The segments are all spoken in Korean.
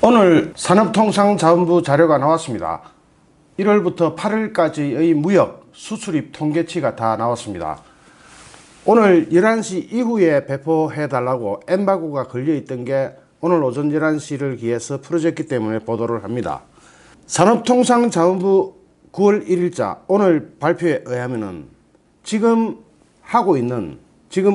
오늘 산업통상자원부 자료가 나왔습니다. 1월부터 8월까지의 무역, 수출입 통계치가 다 나왔습니다. 오늘 11시 이후에 배포해달라고 엠바고가 걸려있던 게 오늘 오전 11시를 기해서 풀어졌기 때문에 보도를 합니다. 산업통상자원부 9월 1일자 오늘 발표에 의하면은 지금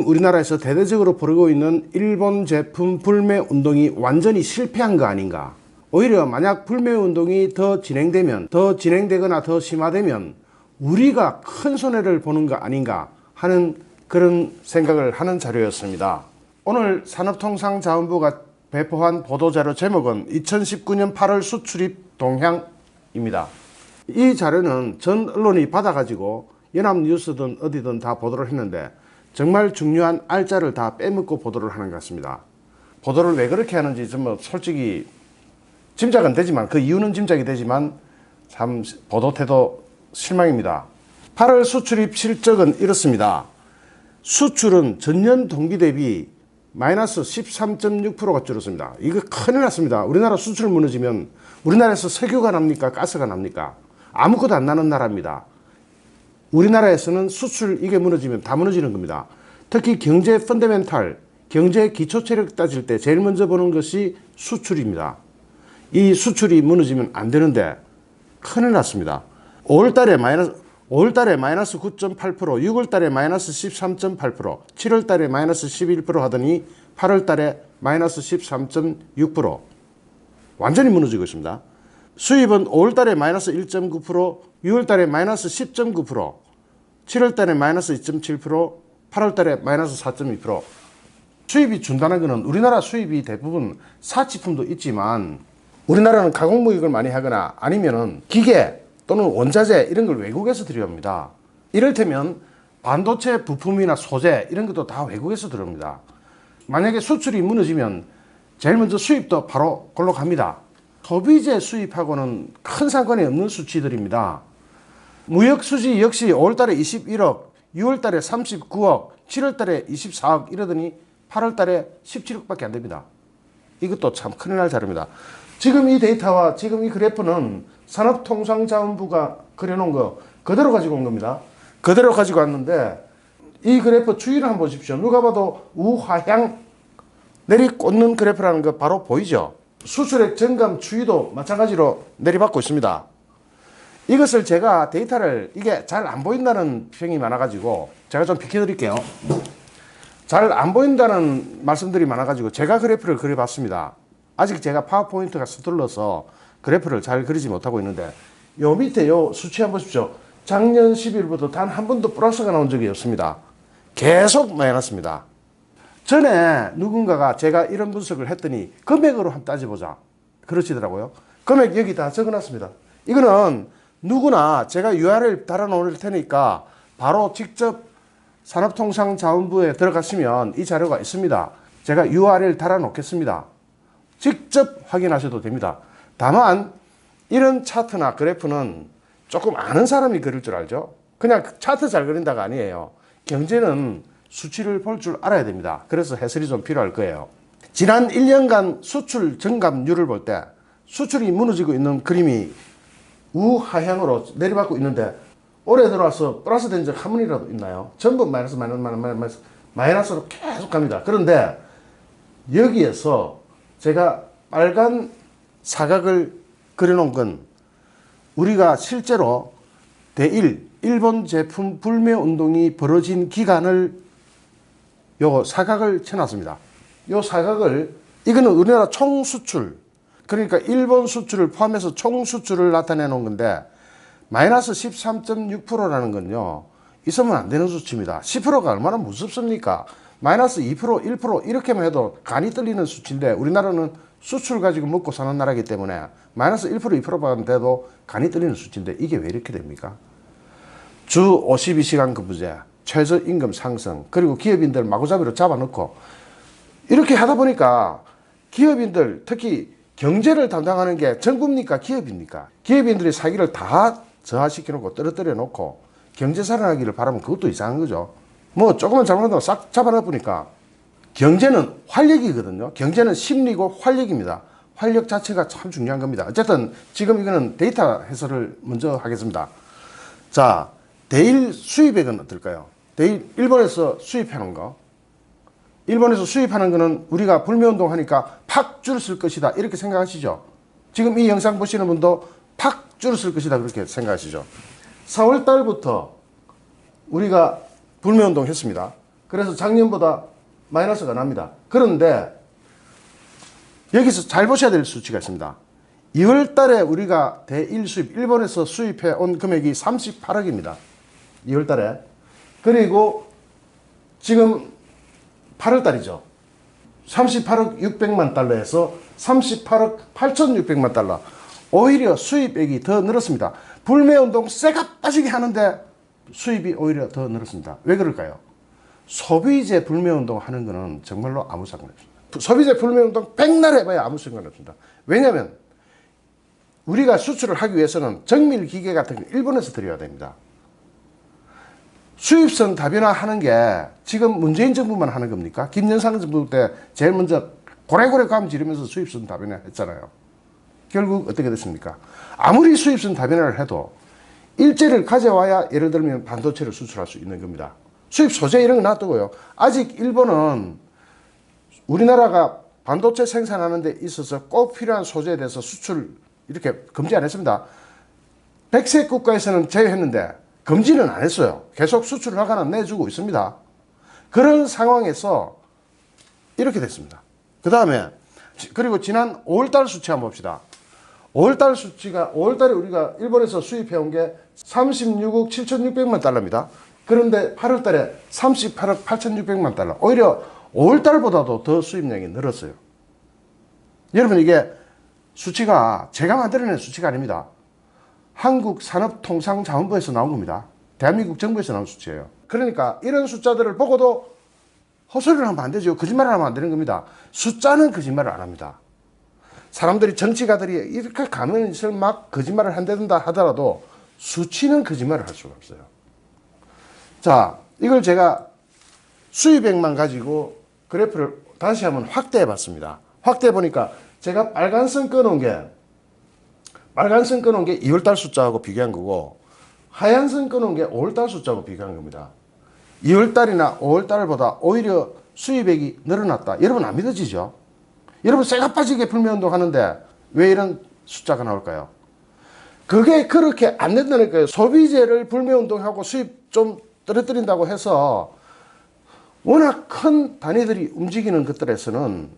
우리나라에서 대대적으로 벌이고 있는 일본 제품 불매 운동이 완전히 실패한 거 아닌가. 오히려 만약 불매 운동이 더 진행되거나 더 심화되면 우리가 큰 손해를 보는 거 아닌가 하는 그런 생각을 하는 자료였습니다. 오늘 산업통상자원부가 배포한 보도자료 제목은 2019년 8월 수출입 동향입니다. 이 자료는 전 언론이 받아가지고 연합뉴스든 어디든 다 보도를 했는데 정말 중요한 알짜를 다 빼먹고 보도를 하는 것 같습니다. 보도를 왜 그렇게 하는지 좀 솔직히 짐작은 되지만, 그 이유는 짐작이 되지만 참 보도 태도 실망입니다. 8월 수출입 실적은 이렇습니다. 수출은 전년 동기 대비 마이너스 13.6%가 줄었습니다. 이거 큰일 났습니다. 우리나라 수출 무너지면 우리나라에서 석유가 납니까? 가스가 납니까? 아무것도 안 나는 나라입니다. 우리나라에서는 수출 이게 무너지면 다 무너지는 겁니다. 특히 경제 펀더멘탈, 경제 기초체력 따질 때 제일 먼저 보는 것이 수출입니다. 이 수출이 무너지면 안 되는데 큰일 났습니다. 5월달에 마이너스 9.8%, 6월달에 마이너스 13.8%, 7월달에 마이너스 11% 하더니 8월달에 마이너스 13.6%. 완전히 무너지고 있습니다. 수입은 5월달에 마이너스 1.9%, 6월달에 마이너스 10.9%, 7월달에 마이너스 2.7%, 8월달에 마이너스 4.2%. 수입이 준다는 것은 우리나라 수입이 대부분 사치품도 있지만 우리나라는 가공무역을 많이 하거나 아니면은 기계 또는 원자재 이런 걸 외국에서 들여옵니다. 이를테면 반도체 부품이나 소재 이런 것도 다 외국에서 들어옵니다. 만약에 수출이 무너지면 제일 먼저 수입도 바로 골로 갑니다. 소비재 수입하고는 큰 상관이 없는 수치들입니다. 무역수지 역시 5월달에 21억, 6월달에 39억, 7월달에 24억 이러더니 8월달에 17억밖에 안 됩니다. 이것도 참 큰일 날 자료입니다. 지금 이 데이터와 지금 이 그래프는 산업통상자원부가 그려놓은 거 그대로 가지고 온 겁니다. 그대로 가지고 왔는데 이 그래프 추이를 한번 보십시오. 누가 봐도 우하향 내리꽂는 그래프라는 거 바로 보이죠? 수출액 증감 추이도 마찬가지로 내리받고 있습니다. 이것을 제가 데이터를 이게 잘 안 보인다는 평이 많아가지고 제가 좀 비켜드릴게요. 잘 안 보인다는 말씀들이 많아가지고 제가 그래프를 그려봤습니다. 아직 제가 파워포인트가 서툴러서 그래프를 잘 그리지 못하고 있는데 요 밑에 요 수치 한번 보십시오. 작년 10일부터 단 한 번도 플러스가 나온 적이 없습니다. 계속 마이너스입니다. 전에 누군가가 제가 이런 분석을 했더니 금액으로 한번 따져보자 그러시더라고요. 금액 여기 다 적어놨습니다. 이거는 누구나 제가 URL 달아놓을 테니까 바로 직접 산업통상자원부에 들어가시면 이 자료가 있습니다. 제가 URL 달아놓겠습니다. 직접 확인하셔도 됩니다. 다만 이런 차트나 그래프는 조금 아는 사람이 그릴 줄 알죠. 그냥 차트 잘 그린다가 아니에요. 경제는 수치를 볼 줄 알아야 됩니다. 그래서 해설이 좀 필요할 거예요. 지난 1년간 수출 증감률을 볼 때 수출이 무너지고 있는 그림이 우하향으로 내려받고 있는데 올해 들어와서 플러스 된 적 한 번이라도 있나요? 전부 마이너스로 계속 갑니다. 그런데 여기에서 제가 빨간 사각을 그려놓은 건 우리가 실제로 일본 제품 불매 운동이 벌어진 기간을 요 사각을 쳐놨습니다. 요 사각을 이거는 우리나라 총 수출, 그러니까 일본 수출을 포함해서 총 수출을 나타내 놓은 건데 마이너스 13.6%라는 건요 있으면 안 되는 수치입니다. 10%가 얼마나 무섭습니까? 마이너스 2%, 1% 이렇게만 해도 간이 떨리는 수치인데 우리나라는 수출 가지고 먹고 사는 나라이기 때문에 마이너스 1%, 2%만 돼도 간이 떨리는 수치인데 이게 왜 이렇게 됩니까? 주 52시간 근무제, 최저임금 상승, 그리고 기업인들 마구잡이로 잡아놓고 이렇게 하다 보니까 기업인들, 특히 경제를 담당하는 게 정부입니까? 기업입니까? 기업인들이 사기를 다 저하시켜놓고 떨어뜨려 놓고 경제 살아나기를 바라면 그것도 이상한 거죠. 뭐 조금만 잘못하면 싹 잡아놔보니까 경제는 활력이거든요. 경제는 심리고 활력입니다. 활력 자체가 참 중요한 겁니다. 어쨌든 지금 이거는 데이터 해설을 먼저 하겠습니다. 자, 대일 수입액은 어떨까요? 대일 일본에서 수입하는 거. 일본에서 수입하는 거는 우리가 불매운동 하니까 팍 줄었을 것이다 이렇게 생각하시죠? 지금 이 영상 보시는 분도 팍 줄었을 것이다 그렇게 생각하시죠? 4월 달부터 우리가 불매운동 했습니다. 그래서 작년보다 마이너스가 납니다. 그런데 여기서 잘 보셔야 될 수치가 있습니다. 2월 달에 우리가 대일 수입, 일본에서 수입해 온 금액이 38억입니다. 2월 달에. 그리고 지금 8월 달이죠. 38억 600만 달러에서 38억 8,600만 달러. 오히려 수입액이 더 늘었습니다. 불매운동 쇠가 빠지게 하는데 수입이 오히려 더 늘었습니다. 왜 그럴까요? 소비재 불매운동 하는 거는 정말로 아무 상관없습니다. 소비재 불매운동 백날 해봐야 아무 상관없습니다. 왜냐하면 우리가 수출을 하기 위해서는 정밀 기계 같은 거 일본에서 들여야 됩니다. 수입선 다변화 하는 게 지금 문재인 정부만 하는 겁니까? 김영삼 정부 때 제일 먼저 고래고래 감 지르면서 수입선 다변화 했잖아요. 결국 어떻게 됐습니까? 아무리 수입선 다변화를 해도 일제를 가져와야 예를 들면 반도체를 수출할 수 있는 겁니다. 수입 소재 이런 거 놔두고요. 아직 일본은 우리나라가 반도체 생산하는 데 있어서 꼭 필요한 소재에 대해서 수출 이렇게 금지 안 했습니다. 백색 국가에서는 제외했는데 금지는 안 했어요. 계속 수출을 하거나 내주고 있습니다. 그런 상황에서 이렇게 됐습니다. 그 다음에 그리고 지난 5월달 수치 한번 봅시다. 5월달 수치가 5월달에 우리가 일본에서 수입해온 게 36억 7,600만 달러입니다. 그런데 8월달에 38억 8,600만 달러. 오히려 5월달보다도 더 수입량이 늘었어요. 여러분 이게 수치가 제가 만들어낸 수치가 아닙니다. 한국산업통상자원부에서 나온 겁니다. 대한민국 정부에서 나온 수치예요. 그러니까 이런 숫자들을 보고도 헛소리를 하면 안 되죠. 거짓말을 하면 안 되는 겁니다. 숫자는 거짓말을 안 합니다. 사람들이 정치가들이 이렇게 가면을 막 거짓말을 한다든다 하더라도 수치는 거짓말을 할 수가 없어요. 자, 이걸 제가 수입액만 가지고 그래프를 다시 한번 확대해 봤습니다. 확대해 보니까 제가 빨간선 꺼놓은 게 2월달 숫자하고 비교한 거고 하얀선 꺼놓은 게 5월달 숫자하고 비교한 겁니다. 2월달이나 5월달보다 오히려 수입액이 늘어났다. 여러분 안 믿어지죠? 여러분 쇠가 빠지게 불매운동 하는데 왜 이런 숫자가 나올까요? 그게 그렇게 안 된다는 거예요. 소비재를 불매운동하고 수입 좀 떨어뜨린다고 해서 워낙 큰 단위들이 움직이는 것들에서는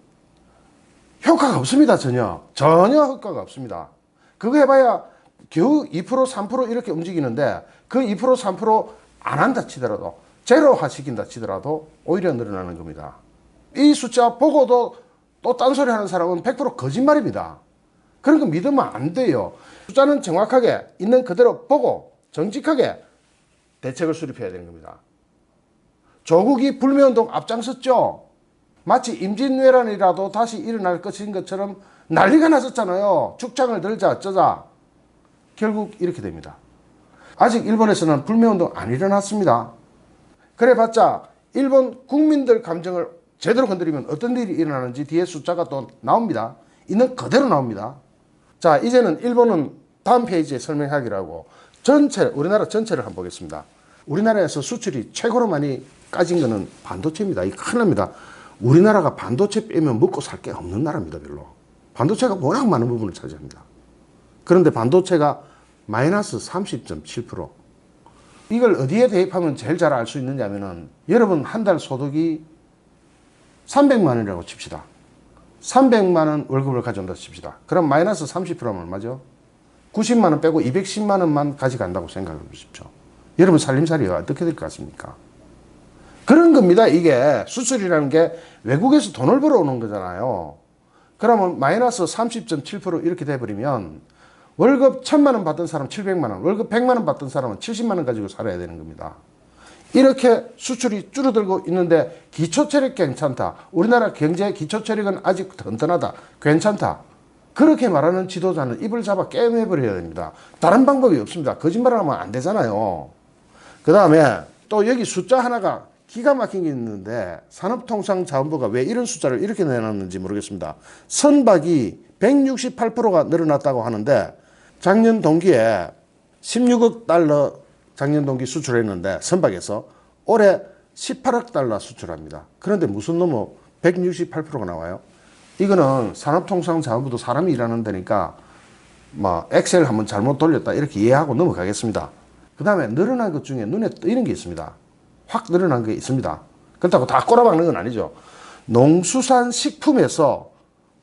효과가 없습니다. 전혀 효과가 없습니다. 그거 해봐야 겨우 2% 3% 이렇게 움직이는데 그 2% 3% 안 한다 치더라도 제로화 시킨다 치더라도 오히려 늘어나는 겁니다. 이 숫자 보고도 또 딴소리 하는 사람은 100% 거짓말입니다. 그런 거 믿으면 안 돼요. 숫자는 정확하게 있는 그대로 보고 정직하게 대책을 수립해야 되는 겁니다. 조국이 불매운동 앞장섰죠. 마치 임진왜란이라도 다시 일어날 것인 것처럼 난리가 났었잖아요. 축장을 들자 어쩌자. 결국 이렇게 됩니다. 아직 일본에서는 불매운동 안 일어났습니다. 그래봤자 일본 국민들 감정을 제대로 건드리면 어떤 일이 일어나는지 뒤에 숫자가 또 나옵니다. 있는 그대로 나옵니다. 자, 이제는 일본은 다음 페이지에 설명하기로 하고 우리나라 전체를 한번 보겠습니다. 우리나라에서 수출이 최고로 많이 까진 거는 반도체입니다. 이거 큰일 납니다. 우리나라가 반도체 빼면 먹고 살 게 없는 나라입니다. 별로. 반도체가 워낙 많은 부분을 차지합니다. 그런데 반도체가 마이너스 30.7%. 이걸 어디에 대입하면 제일 잘 알 수 있느냐면은 여러분 한 달 소득이 300만 원이라고 칩시다. 300만 원 월급을 가져온다 칩시다. 그럼 마이너스 30%면 얼마죠? 90만 원 빼고 210만 원만 가져간다고 생각해 보십시오. 여러분 살림살이가 어떻게 될 것 같습니까? 그런 겁니다. 이게 수출이라는 게 외국에서 돈을 벌어오는 거잖아요. 그러면 마이너스 30.7% 이렇게 돼버리면 월급 1,000만 원 받던 사람 700만 원, 월급 100만 원 받던 사람은 70만 원 가지고 살아야 되는 겁니다. 이렇게 수출이 줄어들고 있는데 기초체력 괜찮다. 우리나라 경제 기초체력은 아직 튼튼하다. 괜찮다. 그렇게 말하는 지도자는 입을 잡아 깨매버려야 됩니다. 다른 방법이 없습니다. 거짓말을 하면 안 되잖아요. 그 다음에 또 여기 숫자 하나가 기가 막힌 게 있는데 산업통상자원부가 왜 이런 숫자를 이렇게 내놨는지 모르겠습니다. 선박이 168%가 늘어났다고 하는데 작년 동기에 16억 달러 작년 동기 수출했는데 선박에서 올해 18억 달러 수출합니다. 그런데 무슨 놈의 168%가 나와요? 이거는 산업통상자원부도 사람이 일하는 데니까 뭐 엑셀 한번 잘못 돌렸다 이렇게 이해하고 넘어가겠습니다. 그 다음에 늘어난 것 중에 눈에 띄는 게 있습니다. 확 늘어난 게 있습니다. 그렇다고 다 꼬라박는 건 아니죠. 농수산식품에서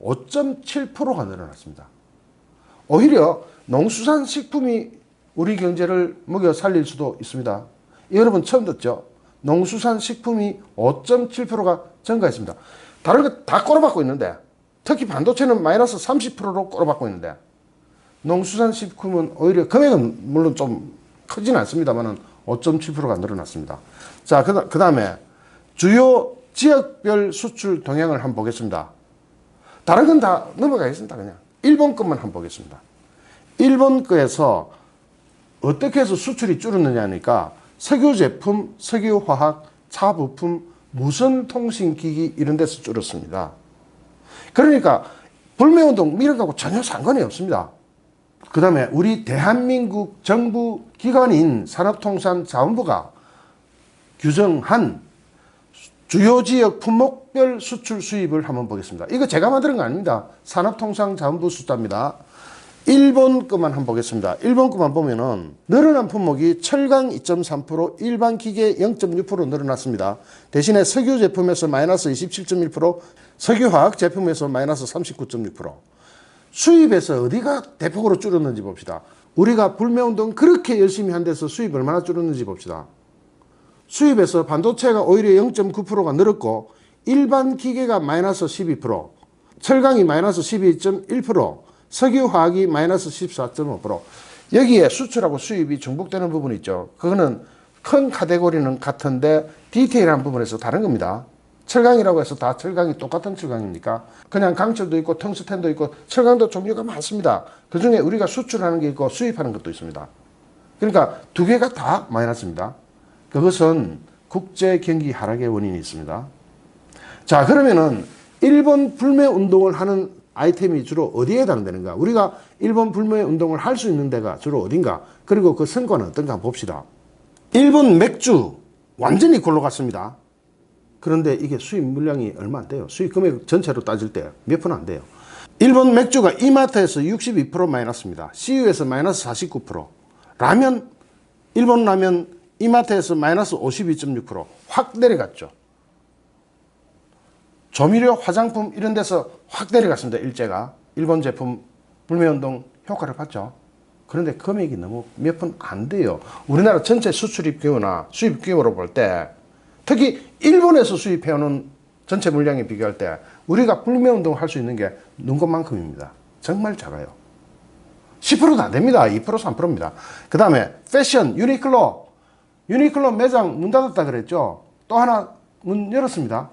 5.7%가 늘어났습니다. 오히려 농수산식품이 우리 경제를 먹여 살릴 수도 있습니다. 여러분 처음 듣죠? 농수산식품이 5.7%가 증가했습니다. 다른 거 다 꼬라박고 있는데 특히 반도체는 마이너스 30%로 꼬라박고 있는데 농수산식품은 오히려 금액은 물론 좀 크진 않습니다만 5.7%가 늘어났습니다. 자, 그 다음에 주요 지역별 수출 동향을 한번 보겠습니다. 다른 건 다 넘어가겠습니다. 그냥 일본 것만 한번 보겠습니다. 일본 거에서 어떻게 해서 수출이 줄었느냐니까 석유 제품, 석유화학, 차 부품, 무선 통신기기 이런 데서 줄었습니다. 그러니까 불매운동 이런 거하고 전혀 상관이 없습니다. 그 다음에 우리 대한민국 정부 기관인 산업통상자원부가 규정한 주요 지역 품목별 수출 수입을 한번 보겠습니다. 이거 제가 만드는 거 아닙니다. 산업통상자원부 숫자입니다. 일본 것만 한번 보겠습니다. 일본 것만 보면은 늘어난 품목이 철강 2.3%, 일반 기계 0.6% 늘어났습니다. 대신에 석유 제품에서 마이너스 27.1%, 석유화학 제품에서 마이너스 39.6%. 수입에서 어디가 대폭으로 줄었는지 봅시다. 우리가 불매운동 그렇게 열심히 한 데서 수입 얼마나 줄었는지 봅시다. 수입에서 반도체가 오히려 0.9%가 늘었고 일반 기계가 마이너스 12%, 철강이 마이너스 12.1%, 석유화학이 마이너스 14.5%. 여기에 수출하고 수입이 중복되는 부분이 있죠. 그거는 큰 카테고리는 같은데 디테일한 부분에서 다른 겁니다. 철강이라고 해서 다 철강이 똑같은 철강입니까? 그냥 강철도 있고 텅스텐도 있고 철강도 종류가 많습니다. 그중에 우리가 수출하는 게 있고 수입하는 것도 있습니다. 그러니까 두 개가 다 마이너스입니다. 그것은 국제 경기 하락의 원인이 있습니다. 자, 그러면은 일본 불매 운동을 하는 아이템이 주로 어디에 해당되는가? 우리가 일본 불매 운동을 할 수 있는 데가 주로 어딘가? 그리고 그 성과는 어떤가 봅시다. 일본 맥주 완전히 골로 갔습니다. 그런데 이게 수입 물량이 얼마 안 돼요. 수입 금액 전체로 따질 때 몇 푼 안 돼요. 일본 맥주가 이마트에서 62% 마이너스입니다. CU에서 마이너스 49%. 라면, 일본 라면 이마트에서 마이너스 52.6% 확 내려갔죠. 조미료, 화장품 이런 데서 확 내려갔습니다. 일제가. 일본 제품 불매운동 효과를 봤죠. 그런데 금액이 너무 몇 푼 안 돼요. 우리나라 전체 수출입 규모나 수입 규모로 볼 때 특히 일본에서 수입해오는 전체 물량에 비교할 때 우리가 불매운동을 할 수 있는 게 눈 것만큼입니다. 정말 작아요. 10%도 안 됩니다. 2%, 3%입니다. 그 다음에 패션, 유니클로 매장 문 닫았다 그랬죠. 또 하나 문 열었습니다.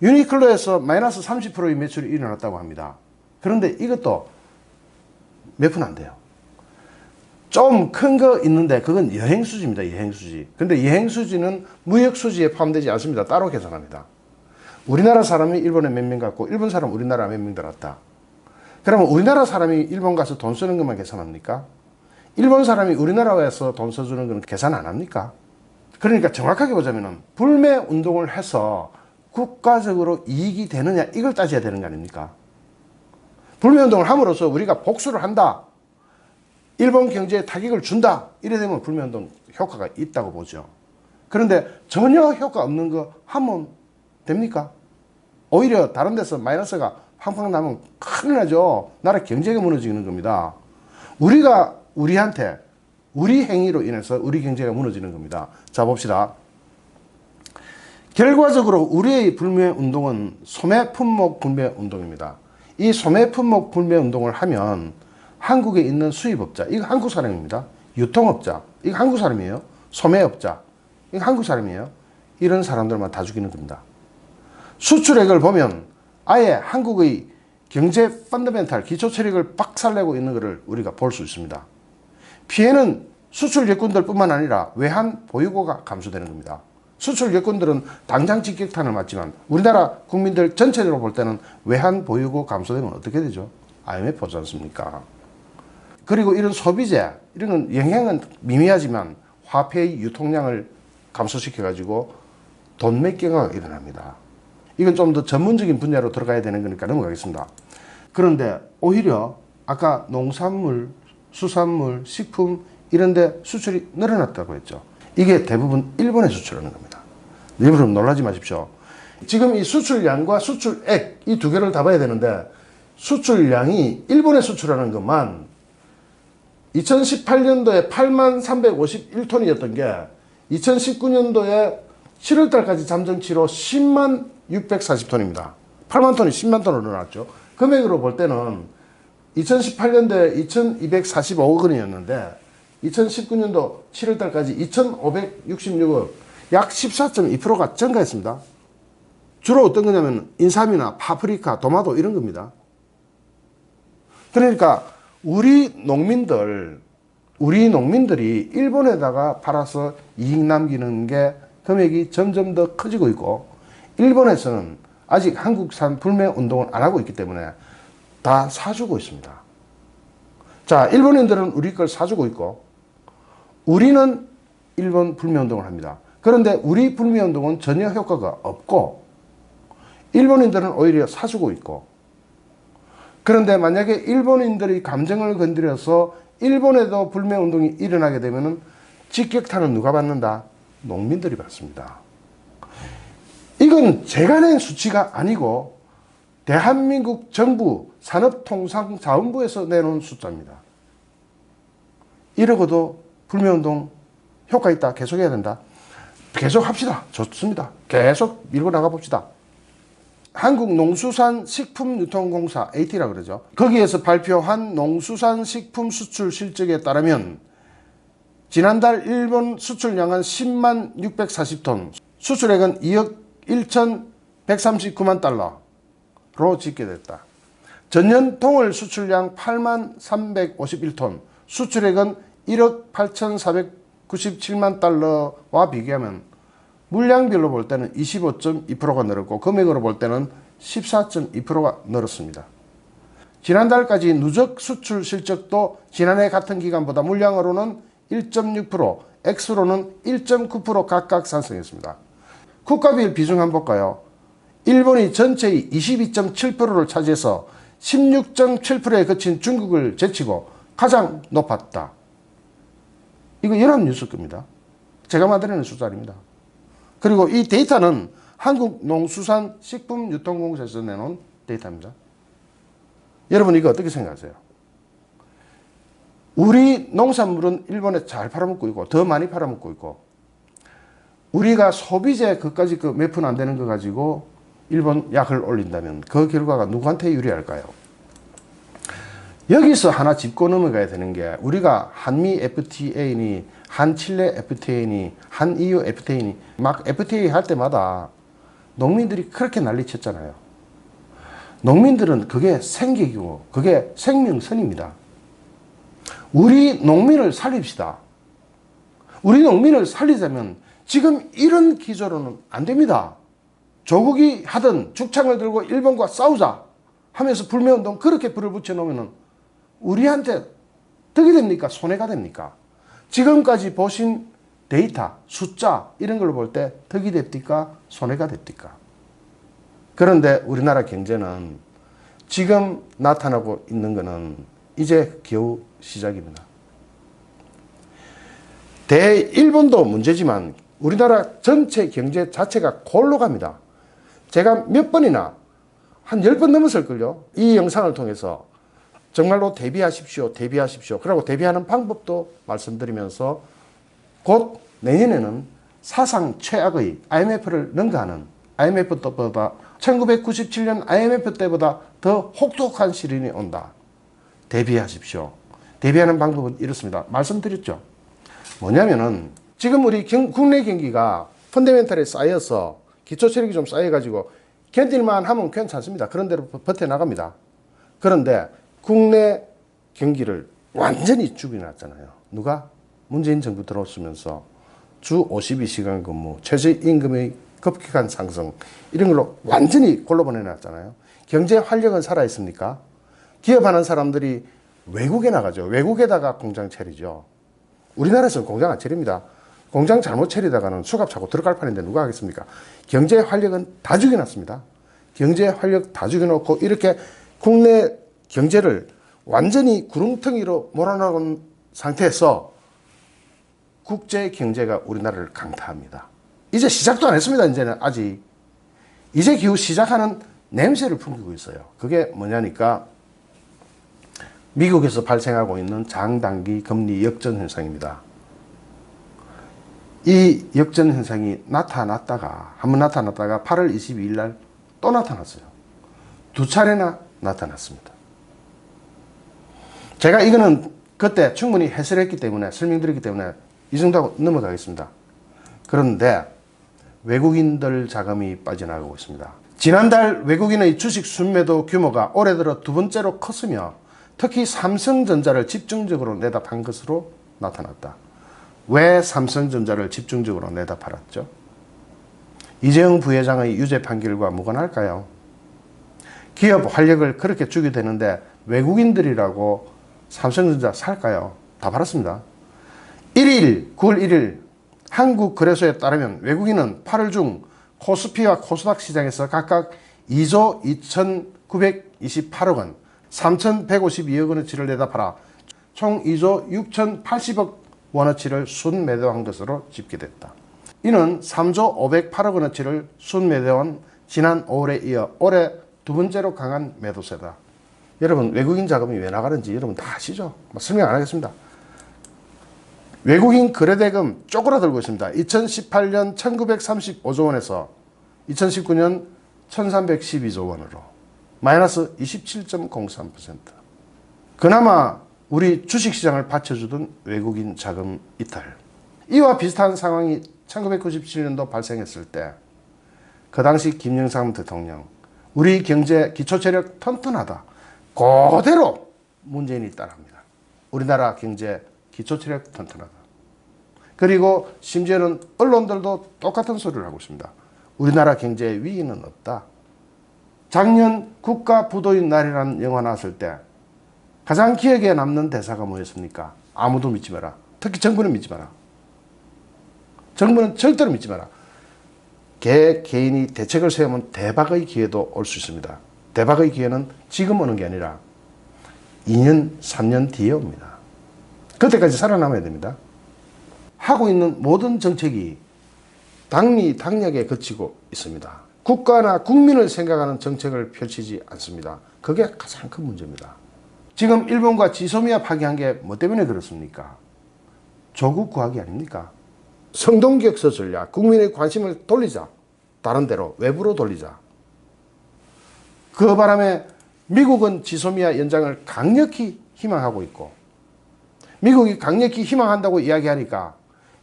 유니클로에서 마이너스 30%의 매출이 일어났다고 합니다. 그런데 이것도 몇 푼 안 돼요. 좀 큰 거 있는데 그건 여행수지입니다. 여행수지. 근데 여행수지는 무역수지에 포함되지 않습니다. 따로 계산합니다. 우리나라 사람이 일본에 몇 명 갔고 일본 사람 우리나라 몇 명 들었다. 그러면 우리나라 사람이 일본 가서 돈 쓰는 것만 계산합니까? 일본 사람이 우리나라에서 돈 써주는 건 계산 안 합니까? 그러니까 정확하게 보자면 불매 운동을 해서 국가적으로 이익이 되느냐 이걸 따져야 되는 거 아닙니까? 불매 운동을 함으로써 우리가 복수를 한다. 일본 경제에 타격을 준다. 이래 되면 불매 운동 효과가 있다고 보죠. 그런데 전혀 효과 없는 거 하면 됩니까? 오히려 다른 데서 마이너스가 팡팡 나면 큰일 나죠. 나라 경제가 무너지는 겁니다. 우리가 우리한테 우리 행위로 인해서 우리 경제가 무너지는 겁니다. 자, 봅시다. 결과적으로 우리의 불매 운동은 소매 품목 불매 운동입니다. 이 소매 품목 불매 운동을 하면 한국에 있는 수입업자, 이거 한국 사람입니다. 유통업자, 이거 한국 사람이에요. 소매업자, 이거 한국 사람이에요. 이런 사람들만 다 죽이는 겁니다. 수출액을 보면 아예 한국의 경제 펀더멘탈, 기초 체력을 박살내고 있는 것을 우리가 볼 수 있습니다. 피해는 수출 적군들뿐만 아니라 외환 보유고가 감소되는 겁니다. 수출 적군들은 당장 직격탄을 맞지만 우리나라 국민들 전체적으로 볼 때는 외환 보유고 감소되면 어떻게 되죠? IMF 오지 않습니까? 그리고 이런 소비재, 이런 건 영향은 미미하지만 화폐의 유통량을 감소시켜가지고 돈 맥개가 일어납니다. 이건 좀 더 전문적인 분야로 들어가야 되는 거니까 넘어가겠습니다. 그런데 오히려 아까 농산물, 수산물, 식품 이런 데 수출이 늘어났다고 했죠. 이게 대부분 일본에 수출하는 겁니다. 여러분 놀라지 마십시오. 지금 이 수출량과 수출액 이 두 개를 다 봐야 되는데 수출량이 일본에 수출하는 것만 2018년도에 8351톤이었던 게 2019년도에 7월달까지 잠정치로 10만 640톤입니다. 8만 톤이 10만 톤으로 늘어났죠. 금액으로 볼 때는 2018년도에 2245억 원이었는데 2019년도 7월달까지 2566억, 약 14.2%가 증가했습니다. 주로 어떤 거냐면 인삼이나 파프리카, 도마도 이런 겁니다. 그러니까 우리 농민들이 일본에다가 팔아서 이익 남기는 게 금액이 점점 더 커지고 있고, 일본에서는 아직 한국산 불매 운동을 안 하고 있기 때문에 다 사주고 있습니다. 자, 일본인들은 우리 걸 사주고 있고 우리는 일본 불매 운동을 합니다. 그런데 우리 불매 운동은 전혀 효과가 없고 일본인들은 오히려 사주고 있고, 그런데 만약에 일본인들이 감정을 건드려서 일본에도 불매 운동이 일어나게 되면 직격탄은 누가 받는다? 농민들이 받습니다. 이건 제가 낸 수치가 아니고 대한민국 정부 산업통상자원부에서 내놓은 숫자입니다. 이러고도 불매운동 효과 있다, 계속해야 된다, 계속 합시다. 좋습니다. 계속 밀고 나가 봅시다. 한국농수산식품유통공사 AT라 그러죠. 거기에서 발표한 농수산식품 수출 실적에 따르면 지난달 일본 수출량은 10만 640톤, 수출액은 2억 1,139만 달러로 집계됐다. 전년 동월 수출량 8만 351톤, 수출액은 1억 8,497만 달러와 비교하면 물량별로 볼 때는 25.2%가 늘었고 금액으로 볼 때는 14.2%가 늘었습니다. 지난달까지 누적 수출 실적도 지난해 같은 기간보다 물량으로는 1.6%, 액수로는 1.9% 각각 상승했습니다. 국가별 비중 한번 볼까요? 일본이 전체의 22.7%를 차지해서 16.7%에 그친 중국을 제치고 가장 높았다. 이거 연합뉴스 겁니다. 제가 만들어낸 숫자 아닙니다. 그리고 이 데이터는 한국농수산식품유통공사에서 내놓은 데이터입니다. 여러분 이거 어떻게 생각하세요? 우리 농산물은 일본에 잘 팔아먹고 있고 더 많이 팔아먹고 있고, 우리가 소비재 그까지 그 몇 푼 안 되는 거 가지고 일본 약을 올린다면 그 결과가 누구한테 유리할까요? 여기서 하나 짚고 넘어가야 되는 게, 우리가 한미 FTA니 한칠레 FTA니 한EU FTA니 막 FTA 할 때마다 농민들이 그렇게 난리쳤잖아요. 농민들은 그게 생계이고 그게 생명선입니다. 우리 농민을 살립시다. 우리 농민을 살리자면 지금 이런 기조로는 안 됩니다. 조국이 하던 죽창을 들고 일본과 싸우자 하면서 불매운동 그렇게 불을 붙여놓으면 우리한테 득이 됩니까? 손해가 됩니까? 지금까지 보신 데이터, 숫자 이런 걸로 볼 때 득이 됩니까? 손해가 됩니까? 그런데 우리나라 경제는 지금 나타나고 있는 것은 이제 겨우 시작입니다. 일본도 문제지만 우리나라 전체 경제 자체가 골로 갑니다. 제가 몇 번이나 한 10번 넘었을걸요. 이 영상을 통해서 정말로 대비하십시오. 대비하십시오. 그리고 대비하는 방법도 말씀드리면서 곧 내년에는 사상 최악의 IMF를 능가하는, IMF 때보다 1997년 IMF 때보다 더 혹독한 시련이 온다. 대비하십시오. 대비하는 방법은 이렇습니다. 말씀드렸죠. 뭐냐면은 지금 우리 국내 경기가 펀더멘털에 쌓여서 기초 체력이 좀 쌓여가지고 견딜만 하면 괜찮습니다. 그런 대로 버텨나갑니다. 그런데 국내 경기를 완전히 죽여놨잖아요. 누가? 문재인 정부 들어오면서 주 52시간 근무, 최저임금의 급격한 상승 이런 걸로 완전히 골로 보내놨잖아요. 경제 활력은 살아있습니까? 기업하는 사람들이 외국에 나가죠. 외국에다가 공장 차리죠. 우리나라에서는 공장 안 차립니다. 공장 잘못 차리다가는 수갑 차고 들어갈 판인데 누가 하겠습니까? 경제 활력은 다 죽여놨습니다. 경제 활력 다 죽여놓고 이렇게 국내 경제를 완전히 구름텅이로 몰아넣은 상태에서 국제 경제가 우리나라를 강타합니다. 이제 시작도 안 했습니다. 이제는 아직. 이제 겨우 시작하는 냄새를 풍기고 있어요. 그게 뭐냐니까 미국에서 발생하고 있는 장단기 금리 역전 현상입니다. 이 역전 현상이 한번 나타났다가 8월 22일 날 또 나타났어요. 두 차례나 나타났습니다. 제가 이거는 그때 충분히 해설했기 때문에 설명드렸기 때문에 이 정도 하고 넘어가겠습니다. 그런데 외국인들 자금이 빠져나가고 있습니다. 지난달 외국인의 주식 순매도 규모가 올해 들어 두 번째로 컸으며 특히 삼성전자를 집중적으로 내다 판 것으로 나타났다. 왜 삼성전자를 집중적으로 내다 팔았죠? 이재용 부회장의 유죄 판결과 무관할까요? 기업 활력을 그렇게 주게 되는데 외국인들이라고 삼성전자 살까요? 다 팔았습니다. 9월 1일 한국거래소에 따르면 외국인은 8월 중 코스피와 코스닥 시장에서 각각 2조 2,928억 원, 3,152억 원어치를 내다 팔아 총 2조 6,080억 원어치를 순매도한 것으로 집계됐다. 이는 3조 508억 원어치를 순매도한 지난 5월에 이어 올해 두 번째로 강한 매도세다. 여러분 외국인 자금이 왜 나가는지 여러분 다 아시죠? 설명 안 하겠습니다. 외국인 거래대금 쪼그라들고 있습니다. 2018년 1935조 원에서 2019년 1312조 원으로 마이너스 27.03%. 그나마 우리 주식시장을 받쳐주던 외국인 자금 이탈. 이와 비슷한 상황이 1997년도 발생했을 때 그 당시 김영삼 대통령 우리 경제 기초체력 튼튼하다. 그대로 문재인이 따라합니다. 우리나라 경제 기초체력 튼튼하다. 그리고 심지어는 언론들도 똑같은 소리를 하고 있습니다. 우리나라 경제에 위기는 없다. 작년 국가 부도인 날이라는 영화 나왔을 때 가장 기억에 남는 대사가 뭐였습니까? 아무도 믿지 마라. 특히 정부는 믿지 마라. 정부는 절대로 믿지 마라. 개인이 대책을 세우면 대박의 기회도 올 수 있습니다. 대박의 기회는 지금 오는 게 아니라 2년, 3년 뒤에 옵니다. 그때까지 살아남아야 됩니다. 하고 있는 모든 정책이 당리당략에 그치고 있습니다. 국가나 국민을 생각하는 정책을 펼치지 않습니다. 그게 가장 큰 문제입니다. 지금 일본과 지소미아 파기한 게 뭐 때문에 그렇습니까? 조국 구하기 아닙니까? 성동기획서 전략, 국민의 관심을 돌리자. 다른 데로 외부로 돌리자. 그 바람에 미국은 지소미아 연장을 강력히 희망하고 있고 미국이 강력히 희망한다고 이야기하니까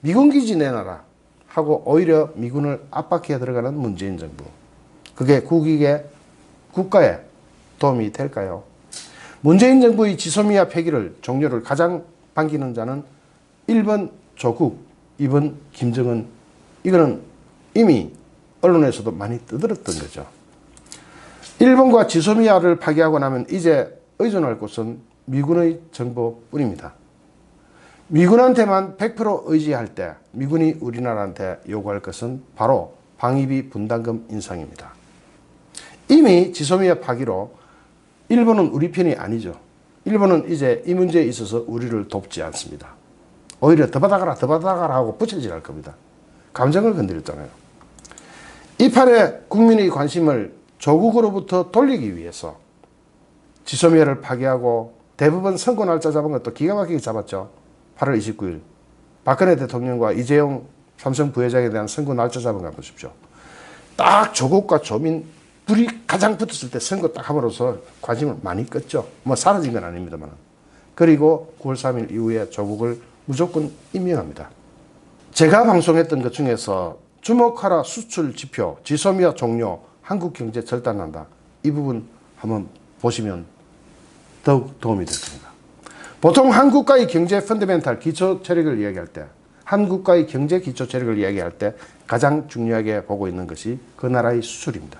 미군 기지 내놔라 하고 오히려 미군을 압박해 들어가는 문재인 정부. 그게 국가에 도움이 될까요? 문재인 정부의 지소미아 폐기를 종료를 가장 반기는 자는 1번 조국, 2번 김정은. 이거는 이미 언론에서도 많이 떠들었던 거죠. 일본과 지소미아를 파기하고 나면 이제 의존할 곳은 미군의 정보뿐입니다. 미군한테만 100% 의지할 때 미군이 우리나라한테 요구할 것은 바로 방위비 분담금 인상입니다. 이미 지소미아 파기로 일본은 우리 편이 아니죠. 일본은 이제 이 문제에 있어서 우리를 돕지 않습니다. 오히려 더 받아가라 하고 부채질할 겁니다. 감정을 건드렸잖아요. 이 판에 국민의 관심을 조국으로부터 돌리기 위해서 지소미아를 파기하고 대부분 선거 날짜 잡은 것도 기가 막히게 잡았죠. 8월 29일. 박근혜 대통령과 이재용 삼성 부회장에 대한 선거 날짜 잡은 거 보십시오. 딱 조국과 조민 불이 가장 붙었을 때 선거 딱 함으로써 관심을 많이 껐죠. 뭐 사라진 건 아닙니다만. 그리고 9월 3일 이후에 조국을 무조건 임명합니다. 제가 방송했던 것 중에서 주목하라 수출 지표, 지소미아 종료, 한국 경제 절단난다. 이 부분 한번 보시면 더욱 도움이 될 겁니다. 보통 한국과의 경제 펀더멘탈 기초 체력을 이야기할 때, 한국과의 경제 기초 체력을 이야기할 때 가장 중요하게 보고 있는 것이 그 나라의 수출입니다.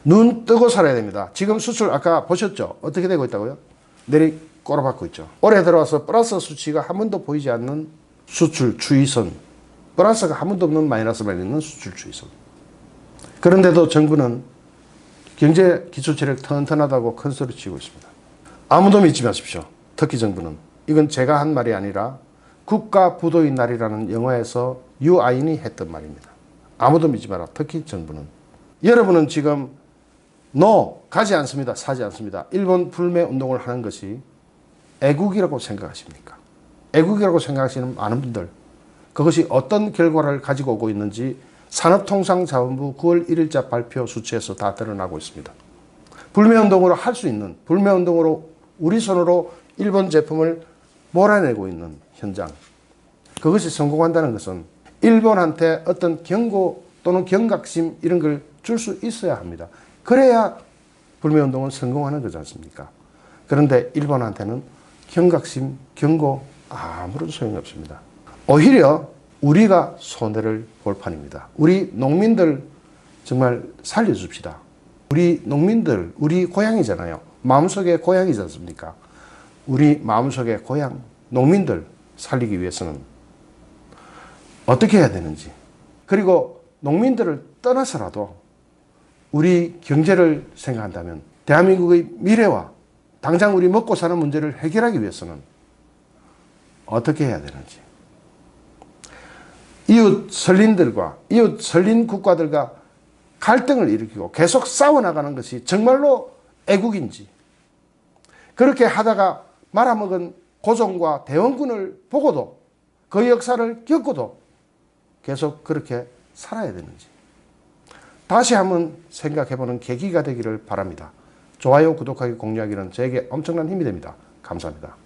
눈 뜨고 살아야 됩니다. 지금 수출 아까 보셨죠? 어떻게 되고 있다고요? 내리꼬라박고 있죠. 올해 들어와서 플러스 수치가 한 번도 보이지 않는 수출 추이선, 플러스가 한 번도 없는 마이너스만 있는 수출 추이선. 그런데도 정부는 경제 기초체력 튼튼하다고 큰 소리 치고 있습니다. 아무도 믿지 마십시오. 특히 정부는. 이건 제가 한 말이 아니라 국가 부도의 날이라는 영화에서 유아인이 했던 말입니다. 아무도 믿지 마라. 특히 정부는. 여러분은 지금 가지 않습니다. 사지 않습니다. 일본 불매 운동을 하는 것이 애국이라고 생각하십니까? 애국이라고 생각하시는 많은 분들, 그것이 어떤 결과를 가지고 오고 있는지 산업통상자원부 9월 1일자 발표 수치에서 다 드러나고 있습니다. 불매운동으로 할 수 있는, 불매운동으로 우리 손으로 일본 제품을 몰아내고 있는 현장, 그것이 성공한다는 것은 일본한테 어떤 경고 또는 경각심 이런 걸 줄 수 있어야 합니다. 그래야 불매운동은 성공하는 거지 않습니까? 그런데 일본한테는 경각심, 경고 아무런 소용이 없습니다. 오히려 우리가 손해를 볼 판입니다. 우리 농민들 정말 살려줍시다. 우리 농민들, 우리 고향이잖아요. 마음속에 고향이지 않습니까? 우리 마음속에 고향, 농민들 살리기 위해서는 어떻게 해야 되는지, 그리고 농민들을 떠나서라도 우리 경제를 생각한다면 대한민국의 미래와 당장 우리 먹고 사는 문제를 해결하기 위해서는 어떻게 해야 되는지, 이웃 선린들과 이웃 선린 국가들과 갈등을 일으키고 계속 싸워나가는 것이 정말로 애국인지, 그렇게 하다가 말아먹은 고종과 대원군을 보고도 그 역사를 겪고도 계속 그렇게 살아야 되는지 다시 한번 생각해보는 계기가 되기를 바랍니다. 좋아요, 구독하기, 공유하기는 저에게 엄청난 힘이 됩니다. 감사합니다.